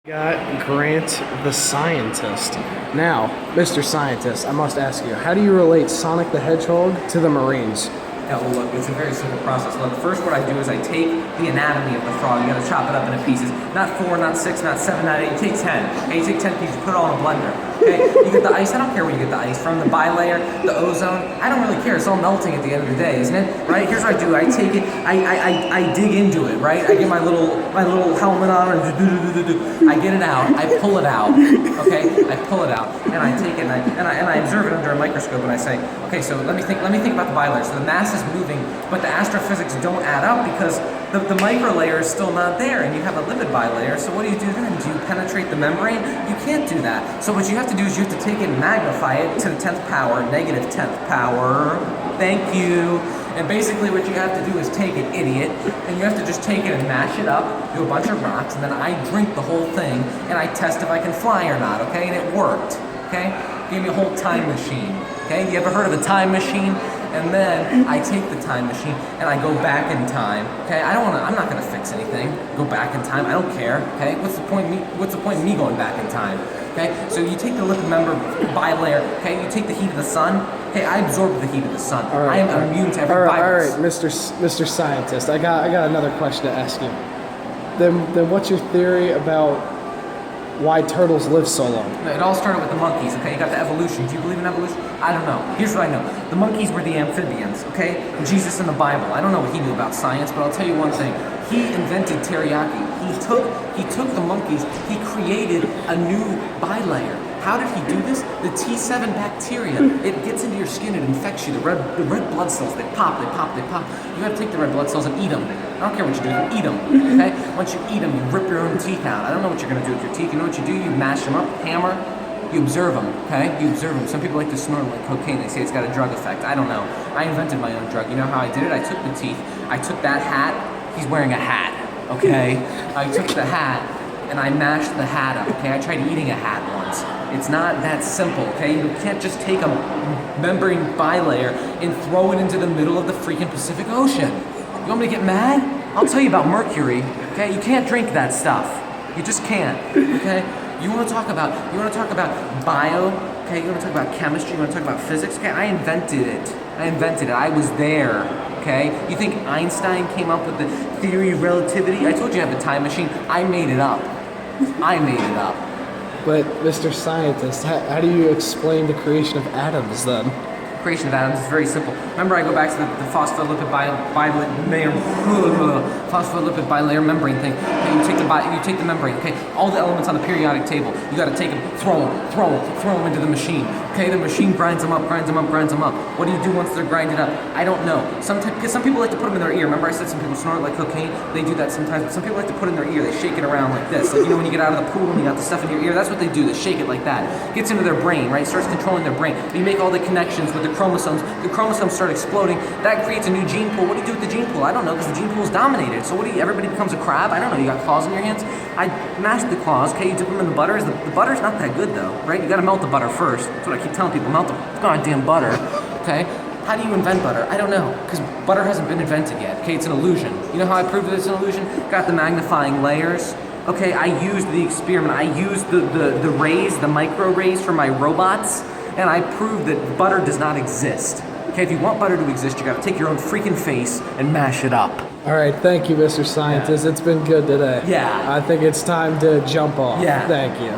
Got Grant the Scientist. Now, Mr. Scientist, I must ask you, how do you relate Sonic the Hedgehog to the Marines? Yeah, well, look, it's a very simple process. Look, first what I do is I take the anatomy of the frog. You gotta chop it up into pieces. Not 4, not 6, not 7, not 8. You take 10. Okay, you take 10 pieces, put it all in a blender. Okay, you get the ice. I don't care where you get the ice from. The bilayer, the ozone. I don't really care. It's all melting at the end of the day, isn't it? Right? Here's what I do. I take it. I dig into it. Right? I get my little helmet on and I get it out. I pull it out. Okay, I pull it out and I take it and I observe it under a microscope and I say, okay, so let me think about the bilayer. So the mass is moving, but the astrophysics don't add up because the micro layer is still not there, and you have a lipid bilayer. So what do you do then? Do you penetrate the membrane? You can't do that. So what you have to do is you have to take it and magnify it to the 10th power, negative 10th power. Thank you. And basically what you have to do is take it, idiot, and you have to just take it and mash it up, do a bunch of rocks, and then I drink the whole thing, and I test if I can fly or not, okay? And it worked, okay? Gave me a whole time machine, okay? You ever heard of the time machine? And then I take the time machine and I go back in time. Okay, I'm not gonna fix anything. Go back in time. I don't care. Okay, what's the point of me going back in time? Okay, so you take the lipid member bilayer. Okay, you take the heat of the sun. Okay, I absorb the heat of the sun. I am immune to every virus. All right, Mr. Scientist. I got another question to ask you. Then what's your theory about why turtles live so long? It all started with the monkeys, okay? You got the evolution. Do you believe in evolution? I don't know. Here's what I know. The monkeys were the amphibians, okay? Jesus in the Bible. I don't know what he knew about science, but I'll tell you one thing. He invented teriyaki. He took the monkeys, he created a new bilayer. How did he do this? The T7 bacteria, it gets into your skin, it infects you. The red blood cells, they pop. You gotta take the red blood cells and eat them. I don't care what you do, you eat them, okay? Once you eat them, you rip your own teeth out. I don't know what you're gonna do with your teeth. You know what you do? You mash them up, hammer, you observe them, okay? You observe them. Some people like to snort like cocaine. They say it's got a drug effect. I don't know. I invented my own drug. You know how I did it? I took the teeth, I took that hat. He's wearing a hat, okay? I took the hat and I mashed the hat up, okay? I tried eating a hat once. It's not that simple, okay? You can't just take a membrane bilayer and throw it into the middle of the freaking Pacific Ocean. You want me to get mad? I'll tell you about mercury, okay? You can't drink that stuff. You just can't, okay? You want to talk about bio, okay? You want to talk about chemistry, you want to talk about physics, okay? I invented it. I was there, okay? You think Einstein came up with the theory of relativity? I told you I have a time machine. I made it up. But, Mr. Scientist, how do you explain the creation of atoms then? Creation of atoms is very simple. Remember, I go back to the phospholipid bilayer membrane thing. Okay, you take the membrane. Okay, all the elements on the periodic table. You got to take them, throw them into the machine. Okay, the machine grinds them up. What do you do once they're grinded up? I don't know. Because some people like to put them in their ear. Remember, I said some people snort like cocaine. They do that sometimes. But some people like to put it in their ear. They shake it around like this. Like, you know, when you get out of the pool and you got the stuff in your ear. That's what they do. They shake it like that. Gets into their brain, right? Starts controlling their brain. You make all the connections with the chromosomes. The chromosomes start exploding. That creates a new gene pool. What do you do with the gene pool? I don't know, because the gene pool is dominated. So everybody becomes a crab? I don't know. You got claws in your hands? I mashed the claws. Okay, you dip them in the butter. The butter's not that good though, right? You got to melt the butter first. That's what I keep telling people. Melt the goddamn butter. Okay. How do you invent butter? I don't know, because butter hasn't been invented yet. Okay, it's an illusion. You know how I proved that it's an illusion? Got the magnifying layers. Okay, I used the experiment. I used the rays, the micro rays for my robots, and I proved that butter does not exist. Okay, if you want butter to exist, you gotta take your own freaking face and mash it up. All right, thank you, Mr. Scientist. Yeah. It's been good today. Yeah. I think it's time to jump off. Yeah. Thank you.